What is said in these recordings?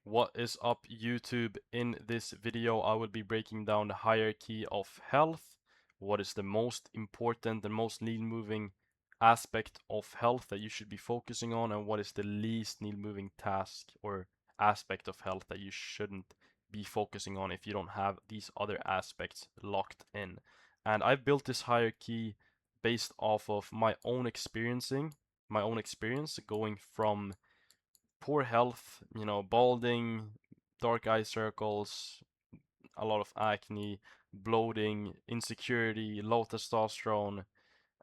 What is up, YouTube? In this video I will be breaking down the hierarchy of health. What is the most important and most needle moving aspect of health that you should be focusing on, and what is the least needle moving task or aspect of health that you shouldn't be focusing on if you don't have these other aspects locked in. And I've built this hierarchy based off of my own experience going from poor health, balding, dark eye circles, a lot of acne, bloating, insecurity, low testosterone,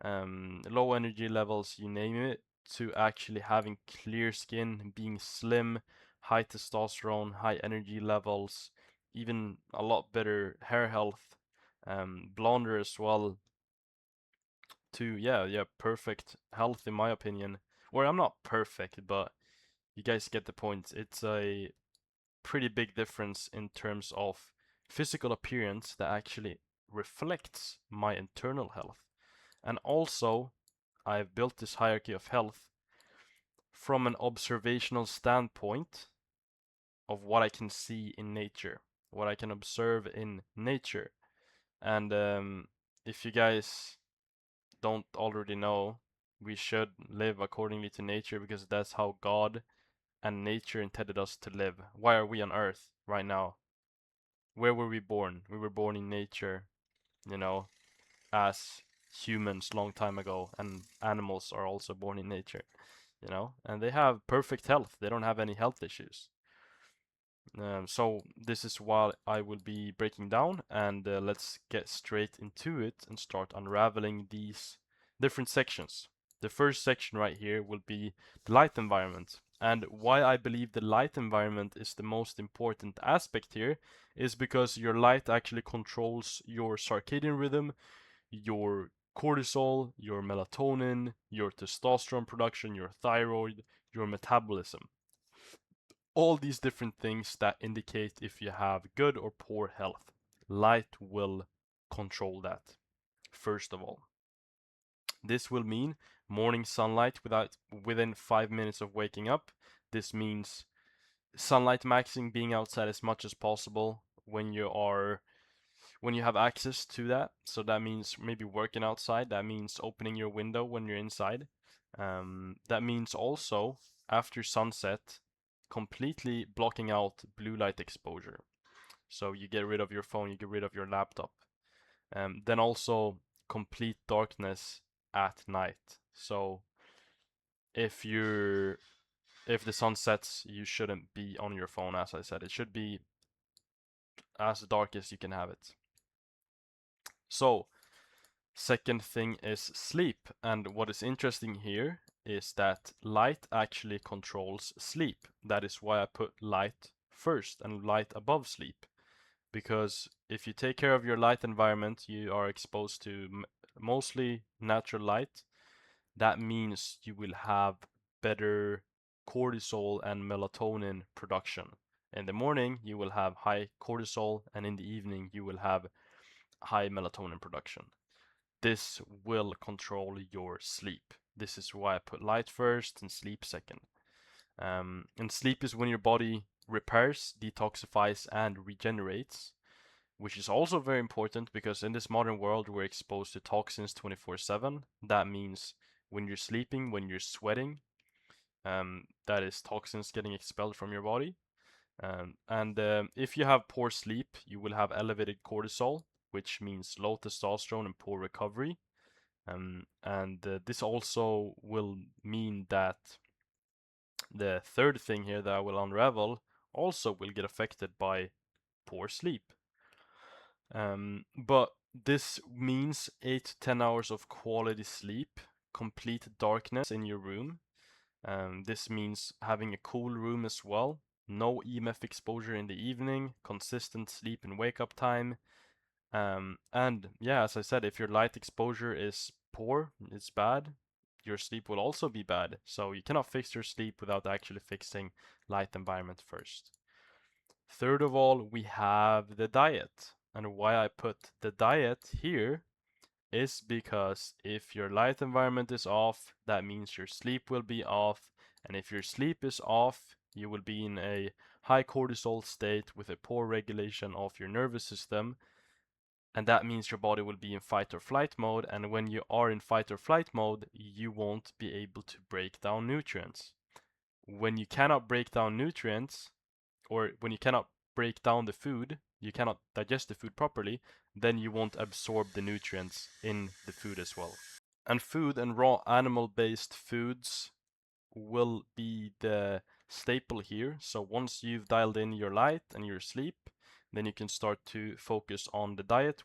low energy levels, you name it, to actually having clear skin, being slim, high testosterone, high energy levels, even a lot better hair health, blonder as well, to yeah, perfect health in my opinion. Or I'm not perfect, but you guys get the point. It's a pretty big difference in terms of physical appearance that actually reflects my internal health. And also, I've built this hierarchy of health from an observational standpoint of what I can see in nature, what I can observe in nature. And if you guys don't already know, we should live accordingly to nature because that's how God and nature intended us to live. Why are we on Earth right now? Where were we born? We were born in nature, you know, as humans long time ago, and animals are also born in nature, and they have perfect health. They don't have any health issues. So this is what I will be breaking down, and let's get straight into it and start unraveling these different sections. The first section right here will be the light environment. And why I believe the light environment is the most important aspect here is because your light actually controls your circadian rhythm, your cortisol, your melatonin, your testosterone production, your thyroid, your metabolism. All these different things that indicate if you have good or poor health. Light will control that, first of all. This will mean morning sunlight within 5 minutes of waking up. This means sunlight maxing, being outside as much as possible when you have access to that. So that means maybe working outside. That means opening your window when you're inside. That means also after sunset, completely blocking out blue light exposure. So you get rid of your phone, you get rid of your laptop. Then also complete darkness at night. So if you're if the sun sets, you shouldn't be on your phone, as I said. It should be as dark as you can have it. So, second thing is sleep. And what is interesting here is that light actually controls sleep. That is why I put light first and light above sleep. Because if you take care of your light environment, you are exposed to mostly natural light. That means you will have better cortisol and melatonin production. In the morning, you will have high cortisol, and in the evening, you will have high melatonin production. This will control your sleep. This is why I put light first and sleep second. And sleep is when your body repairs, detoxifies, and regenerates, which is also very important because in this modern world we're exposed to toxins 24/7. That means when you're sleeping, when you're sweating, that is toxins getting expelled from your body. And if you have poor sleep, you will have elevated cortisol, which means low testosterone and poor recovery. And this also will mean that the third thing here that I will unravel also will get affected by poor sleep. But this means 8 to 10 hours of quality sleep, complete darkness in your room. This means having a cool room as well, no EMF exposure in the evening, consistent sleep and wake up time. And yeah, as I said, if your light exposure is poor, it's bad, your sleep will also be bad. So you cannot fix your sleep without actually fixing light environment first. Third of all, we have the diet. And why I put the diet here is because if your light environment is off, that means your sleep will be off. And if your sleep is off, you will be in a high cortisol state with a poor regulation of your nervous system, and that means your body will be in fight or flight mode, and when you are in fight or flight mode, you won't be able to break down nutrients. When you cannot break down nutrients, or when you cannot break down the food, you cannot digest the food properly, then you won't absorb the nutrients in the food as well. And food and raw animal-based foods will be the staple here. So once you've dialed in your light and your sleep, then you can start to focus on the diet,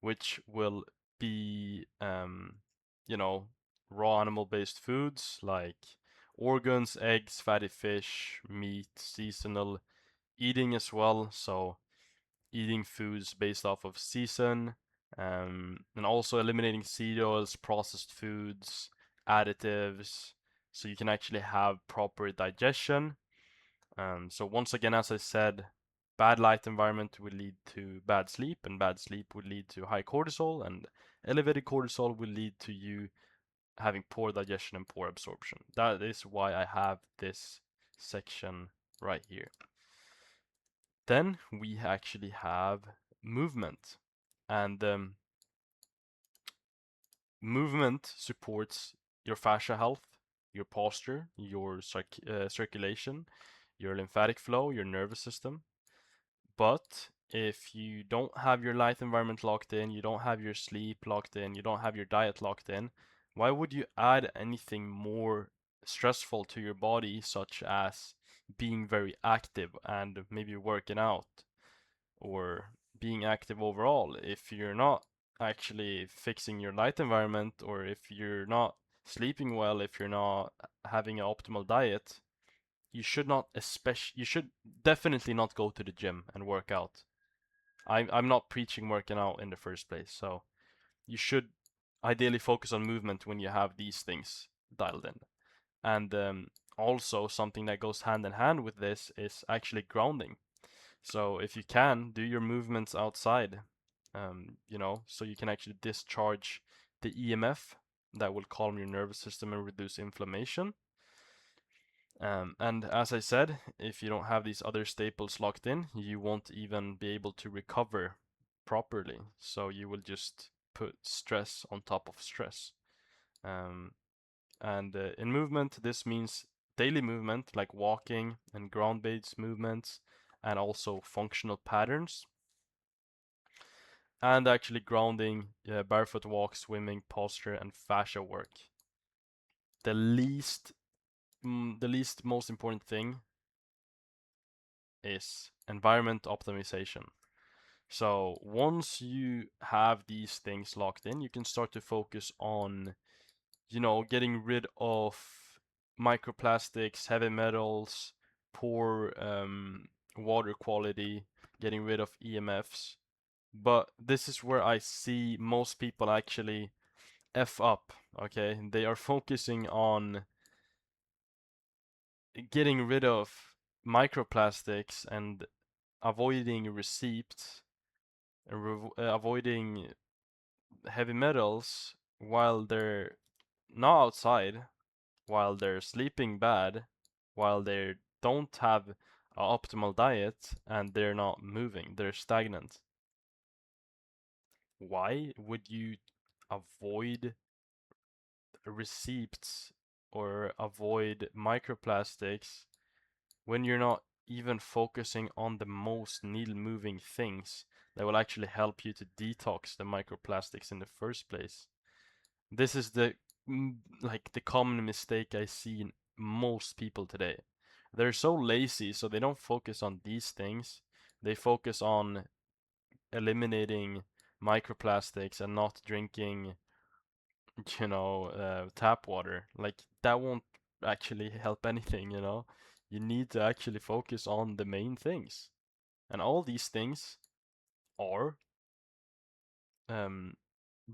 which will be, you know, raw animal-based foods like organs, eggs, fatty fish, meat, seasonal eating as well. So eating foods based off of season, and also eliminating seed oils, processed foods, additives, so you can actually have proper digestion. So once again, as I said, bad light environment will lead to bad sleep, and bad sleep will lead to high cortisol, and elevated cortisol will lead to you having poor digestion and poor absorption. That is why I have this section right here. Then we actually have movement, and movement supports your fascia health, your posture, your circulation, your lymphatic flow, your nervous system. But if you don't have your light environment locked in, you don't have your sleep locked in, you don't have your diet locked in, why would you add anything more stressful to your body, such as being very active and maybe working out or being active overall, if you're not actually fixing your light environment, or if you're not sleeping well, if you're not having an optimal diet, you should definitely not go to the gym and work out. I'm not preaching working out in the first place, so you should ideally focus on movement when you have these things dialed in. And also something that goes hand in hand with this is actually grounding. So if you can, do your movements outside, so you can actually discharge the EMF that will calm your nervous system and reduce inflammation. And as I said, if you don't have these other staples locked in, you won't even be able to recover properly. So you will just put stress on top of stress. And in movement, this means daily movement like walking and ground-based movements, and also functional patterns. And actually grounding, barefoot walk, swimming, posture, and fascia work. The least most important thing is environment optimization. So once you have these things locked in, you can start to focus on, getting rid of microplastics, heavy metals, poor water quality, getting rid of EMFs. But this is where I see most people actually F up, okay? They are focusing on getting rid of microplastics and avoiding receipts, and avoiding heavy metals while they're not outside, while they're sleeping bad, while they don't have an optimal diet, and they're not moving, they're stagnant. Why would you avoid receipts or avoid microplastics when you're not even focusing on the most needle moving things that will actually help you to detox the microplastics in the first place? This is the common mistake I see in most people today. They're so lazy, so they don't focus on these things. They focus on eliminating microplastics and not drinking, tap water. Like that won't actually help anything, You need to actually focus on the main things. And all these things are um,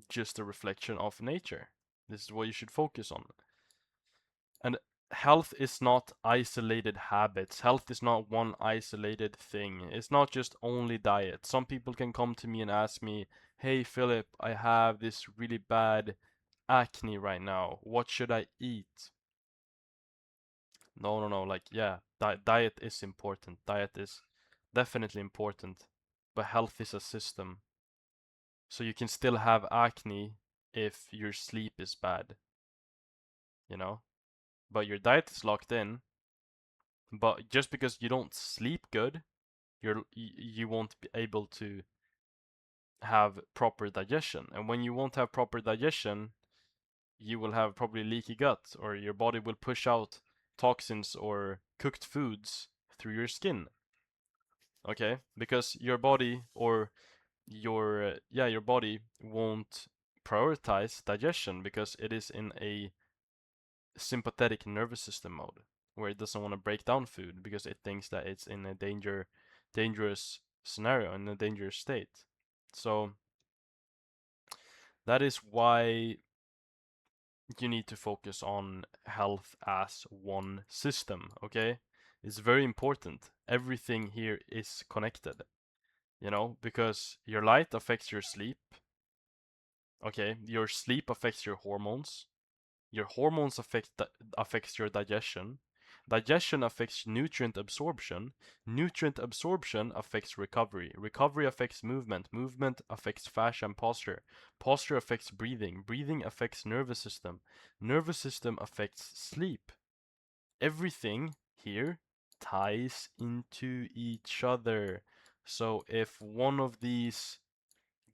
just a reflection of nature. This is what you should focus on. And health is not isolated habits. Health is not one isolated thing. It's not just only diet. Some people can come to me and ask me, "Hey Philip, I have this really bad acne right now. What should I eat?" No. Like, yeah, diet is important. Diet is definitely important, but health is a system. So you can still have acne if your sleep is bad, you know? But your diet is locked in. But just because you don't sleep good, you won't be able to have proper digestion. And when you won't have proper digestion, you will have probably leaky gut, or your body will push out toxins or cooked foods through your skin. Okay? Because your body or your body won't prioritize digestion because it is in a sympathetic nervous system mode where it doesn't want to break down food because it thinks that it's in a dangerous scenario, in a dangerous state. So that is why you need to focus on health as one system, okay? It's very important. Everything here is connected, because your light affects your sleep, okay? Your sleep affects your hormones. Your hormones affects your digestion. Digestion affects nutrient absorption. Nutrient absorption affects recovery. Recovery affects movement. Movement affects fascia and posture. Posture affects breathing. Breathing affects nervous system. Nervous system affects sleep. Everything here ties into each other. So if one of these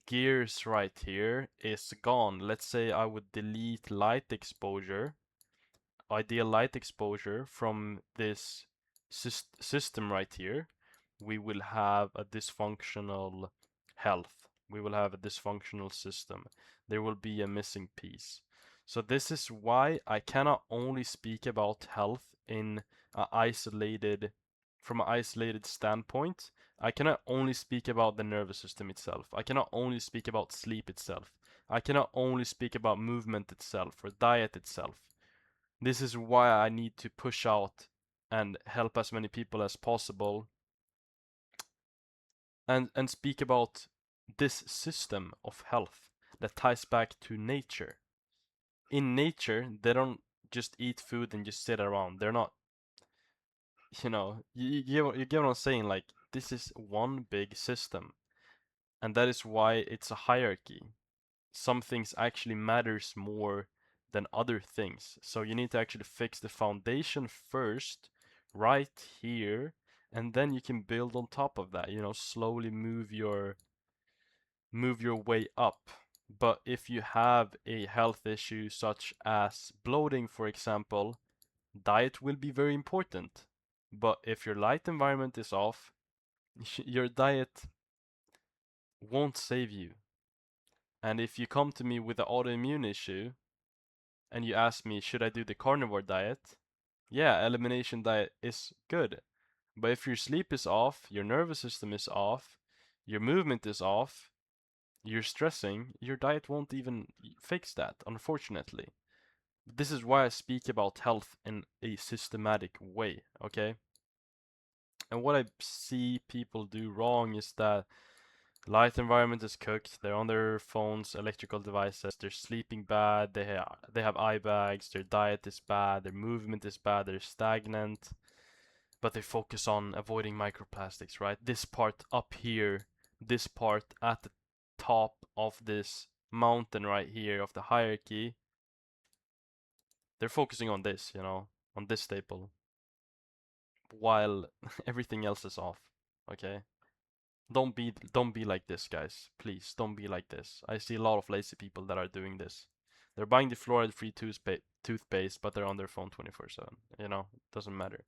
gears right here is gone, let's say I would delete light exposure, ideal light exposure from this system right here, we will have a dysfunctional health. We will have a dysfunctional system. There will be a missing piece. So this is why I cannot only speak about health in a isolated, from an isolated standpoint. I cannot only speak about the nervous system itself. I cannot only speak about sleep itself. I cannot only speak about movement itself or diet itself. This is why I need to push out and help as many people as possible and speak about this system of health that ties back to nature. In nature, they don't just eat food and just sit around. They're not, you get what I'm saying? Like, this is one big system. And that is why it's a hierarchy. Some things actually matters more than other things. So you need to actually fix the foundation first, right here, and then you can build on top of that, slowly move your way up. But if you have a health issue such as bloating, for example, diet will be very important. But if your light environment is off, your diet won't save you. And if you come to me with an autoimmune issue and you ask me, should I do the carnivore diet? Yeah, elimination diet is good. But if your sleep is off, your nervous system is off, your movement is off, you're stressing, your diet won't even fix that, unfortunately. This is why I speak about health in a systematic way, okay? And what I see people do wrong is that light environment is cooked, they're on their phones, electrical devices, they're sleeping bad, they have eye bags, their diet is bad, their movement is bad, they're stagnant, but they focus on avoiding microplastics, right? This part up here, this part at the top of this mountain right here of the hierarchy, they're focusing on this, on this staple, while everything else is off, okay? Don't be like this, guys. Please, don't be like this. I see a lot of lazy people that are doing this. They're buying the fluoride-free toothpaste, but they're on their phone 24/7. It doesn't matter.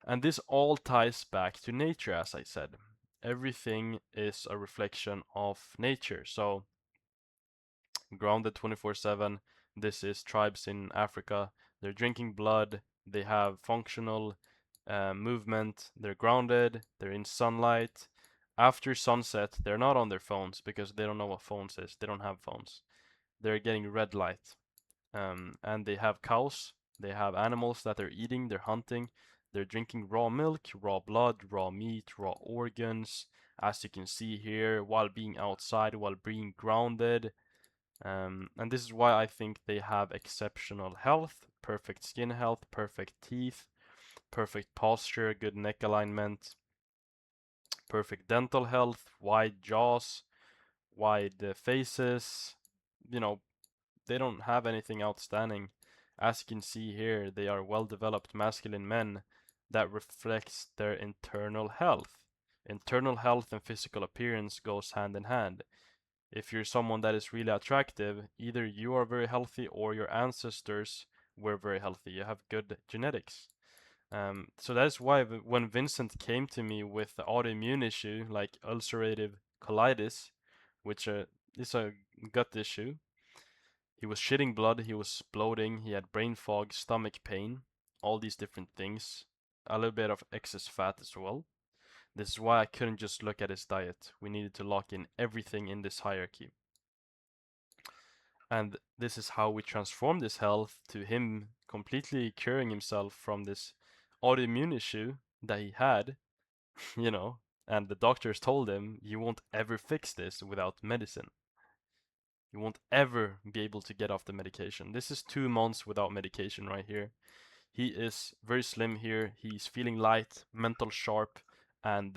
And this all ties back to nature, as I said. Everything is a reflection of nature. So, grounded 24/7. This is tribes in Africa. They're drinking blood. They have functional movement. They're grounded. They're in sunlight. After sunset, they're not on their phones because they don't know what phones is. They don't have phones. They're getting red light. And they have cows. They have animals that they're eating. They're hunting. They're drinking raw milk, raw blood, raw meat, raw organs, as you can see here, while being outside, while being grounded. And this is why I think they have exceptional health, perfect skin health, perfect teeth, perfect posture, good neck alignment, perfect dental health, wide jaws, wide faces. You know, they don't have anything outstanding. As you can see here, they are well-developed masculine men that reflects their internal health. Internal health and physical appearance goes hand in hand. If you're someone that is really attractive, either you are very healthy or your ancestors were very healthy. You have good genetics. So that's why when Vincent came to me with the autoimmune issue like ulcerative colitis, which is a gut issue, he was shitting blood, he was bloating, he had brain fog, stomach pain, all these different things, a little bit of excess fat as well. This is why I couldn't just look at his diet. We needed to lock in everything in this hierarchy. And this is how we transformed his health to him completely curing himself from this autoimmune issue that he had, you know, and the doctors told him, you won't ever fix this without medicine. You won't ever be able to get off the medication. This is 2 months without medication right here. He is very slim here. He's feeling light, mental sharp, and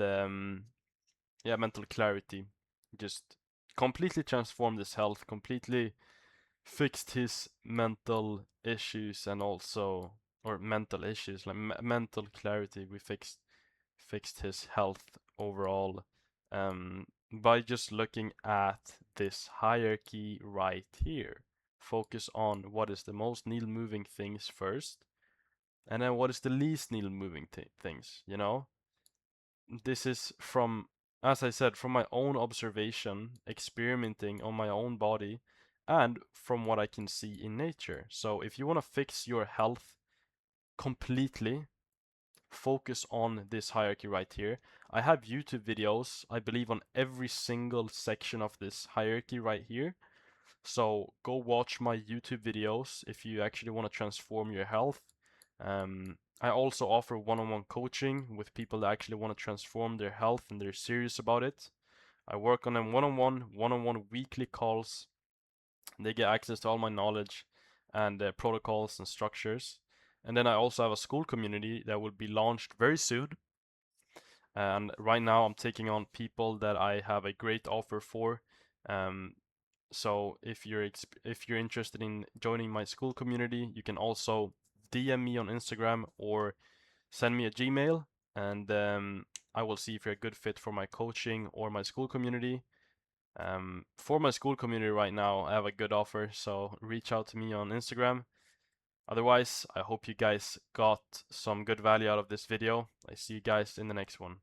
yeah, mental clarity. Just completely transformed his health, completely fixed his mental issues and also or mental issues like mental clarity. We fixed his health overall by just looking at this hierarchy right here. Focus on what is the most needle moving things first, and then what is the least needle moving things. You know, this is from, as I said, from my own observation, experimenting on my own body, and from what I can see in nature. So if you want to fix your health completely, focus on this hierarchy right here. I have YouTube videos, I believe, on every single section of this hierarchy right here. So go watch my YouTube videos if you actually want to transform your health. I also offer one-on-one coaching with people that actually want to transform their health and they're serious about it. I work on them one-on-one weekly calls. They get access to all my knowledge and protocols and structures. And then I also have a school community that will be launched very soon. And right now I'm taking on people that I have a great offer for. Um, so if you're interested in joining my school community, you can also DM me on Instagram or send me a Gmail, and I will see if you're a good fit for my coaching or my school community. For my school community right now, I have a good offer, so reach out to me on Instagram. Otherwise, I hope you guys got some good value out of this video. I see you guys in the next one.